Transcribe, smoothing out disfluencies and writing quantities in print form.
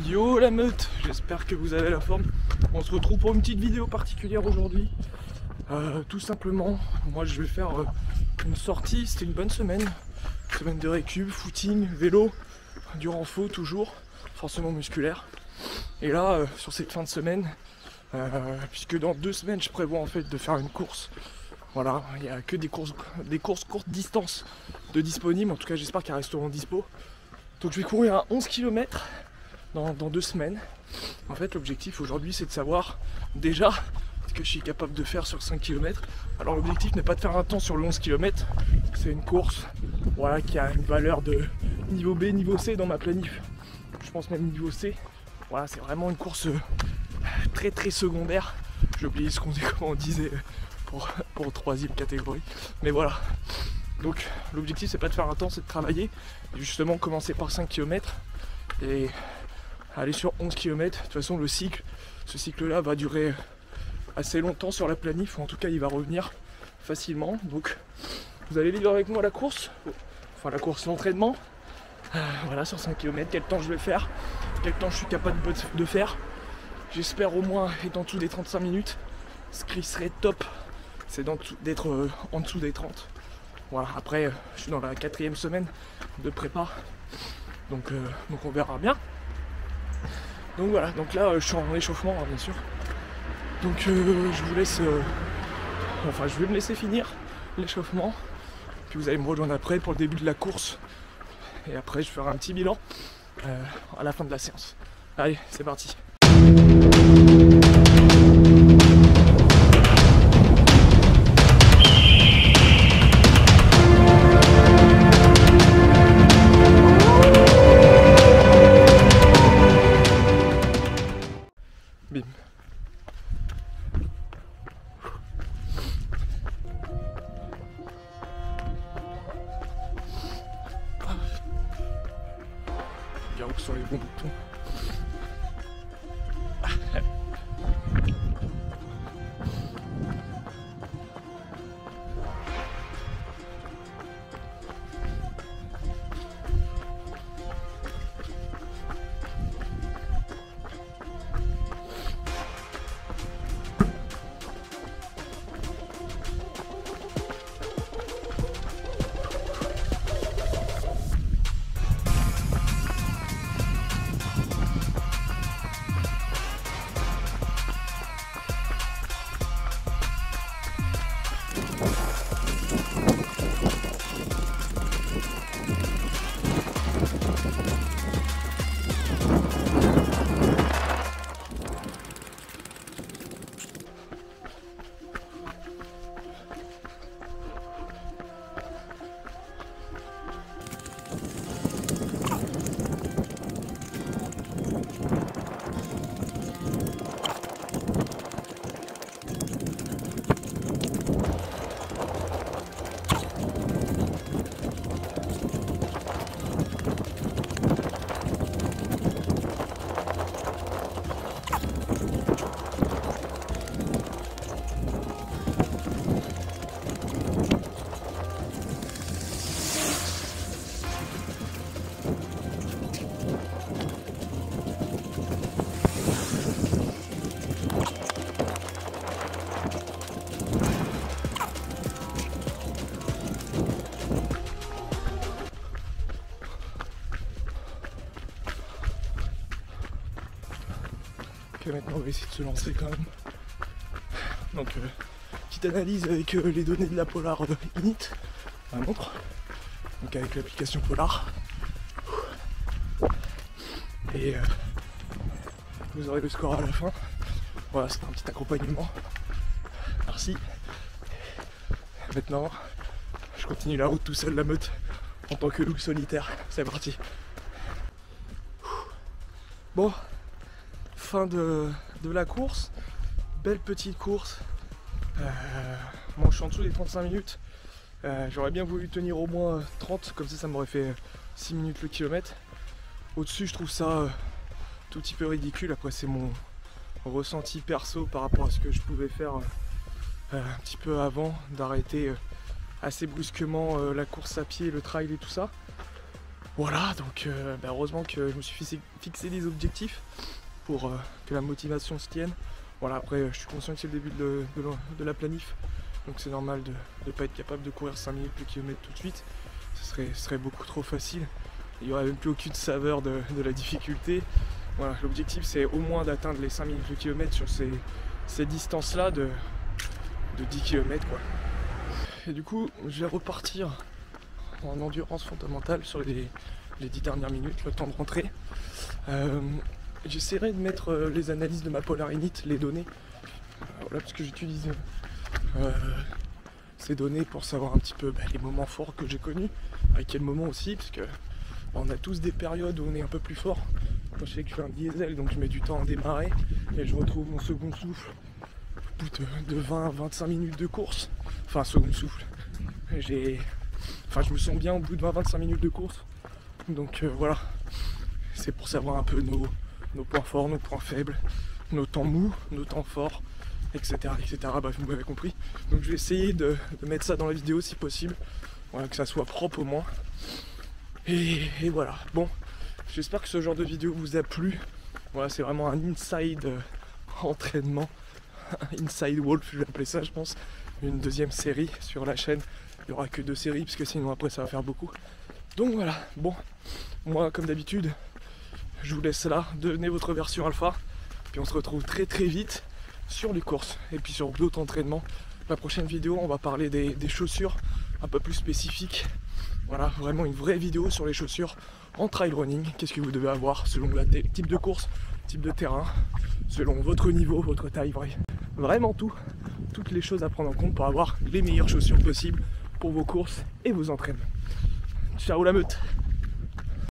Yo la meute, j'espère que vous avez la forme. On se retrouve pour une petite vidéo particulière aujourd'hui. Tout simplement, moi je vais faire une sortie, c'était une bonne semaine. Semaine de récup, footing, vélo, du renfort toujours, forcément musculaire. Et là, sur cette fin de semaine, puisque dans 2 semaines je prévois en fait de faire une course. Voilà, il n'y a que des courses courte distance de disponibles, en tout cas j'espère qu'elles resteront dispo. Donc je vais courir à 11 km dans 2 semaines. En fait l'objectif aujourd'hui c'est de savoir déjà ce que je suis capable de faire sur 5 km. Alors l'objectif n'est pas de faire un temps sur le 11 km, c'est une course voilà, qui a une valeur de niveau B, niveau C dans ma planif. Je pense même niveau C. Voilà, c'est vraiment une course très très secondaire. J'ai oublié comment on disait pour 3e catégorie. Mais voilà. Donc l'objectif c'est pas de faire un temps, c'est de travailler. Et justement commencer par 5 km et aller sur 11 km. De toute façon ce cycle là va durer assez longtemps sur la planif, ou en tout cas il va revenir facilement. Donc vous allez vivre avec moi la course, enfin l'entraînement. Voilà, sur 5 km, quel temps je vais faire, quel temps je suis capable de faire. J'espère au moins être en dessous des 35 minutes. Ce qui serait top, c'est d'être en dessous des 30. Voilà, après je suis dans la 4e semaine de prépa, donc on verra bien. Donc voilà, donc là je suis en échauffement hein, bien sûr. Donc je vous laisse, enfin je vais me laisser finir l'échauffement, puis vous allez me rejoindre après pour le début de la course. Et après je ferai un petit bilan à la fin de la séance. Allez, c'est parti. Bim. Garde sur les bons boutons. Maintenant on va essayer de se lancer quand même. Donc petite analyse avec les données de la Polar Init, ma montre, donc avec l'application Polar. Et vous aurez le score à la fin. Voilà, c'est un petit accompagnement. Merci. Maintenant je continue la route tout seul, la meute, en tant que loup solitaire. C'est parti. Bon, fin de la course, belle petite course. Bon, je suis en dessous des 35 minutes. J'aurais bien voulu tenir au moins 30, comme ça m'aurait fait 6 minutes le kilomètre. Au-dessus je trouve ça tout petit peu ridicule. Après c'est mon ressenti perso par rapport à ce que je pouvais faire un petit peu avant d'arrêter assez brusquement la course à pied, le trail et tout ça. Voilà, donc heureusement que je me suis fixé des objectifs pour que la motivation se tienne. Voilà, après je suis conscient que c'est le début de la planif, donc c'est normal de ne pas être capable de courir 5 minutes le kilomètre tout de suite. Ce serait beaucoup trop facile. Il n'y aurait même plus aucune saveur de la difficulté. Voilà, l'objectif c'est au moins d'atteindre les 5 minutes le kilomètre sur ces distances-là de 10 km quoi. Et du coup, je vais repartir en endurance fondamentale sur les 10 dernières minutes, le temps de rentrer. J'essaierai de mettre les analyses de ma polarinite, les données, voilà, parce que j'utilise ces données pour savoir un petit peu les moments forts que j'ai connus, à quel moment aussi, parce que on a tous des périodes où on est un peu plus fort. Moi je sais que je fais un diesel, donc je mets du temps à démarrer, et je retrouve mon second souffle au bout de 20-25 minutes de course. Enfin, second souffle. Je me sens bien au bout de 20-25 minutes de course. Donc voilà, c'est pour savoir un peu nos points forts, nos points faibles, nos temps mous, nos temps forts, etc. Bref, vous m'avez compris. Donc je vais essayer de mettre ça dans la vidéo si possible. Voilà, que ça soit propre au moins. Et voilà, bon, j'espère que ce genre de vidéo vous a plu. Voilà, c'est vraiment un inside entraînement, inside wolf, je vais appeler ça je pense. Une deuxième série sur la chaîne. Il n'y aura que 2 séries parce que sinon après ça va faire beaucoup. Donc voilà, bon, moi comme d'habitude, je vous laisse là, donnez votre version alpha. Puis on se retrouve très vite sur les courses et puis sur d'autres entraînements. La prochaine vidéo, on va parler des chaussures un peu plus spécifiques. Voilà, vraiment une vraie vidéo sur les chaussures en trail running. Qu'est-ce que vous devez avoir selon le type de course, type de terrain, selon votre niveau, votre taille, vraiment toutes les choses à prendre en compte pour avoir les meilleures chaussures possibles pour vos courses et vos entraînements. Ciao la meute!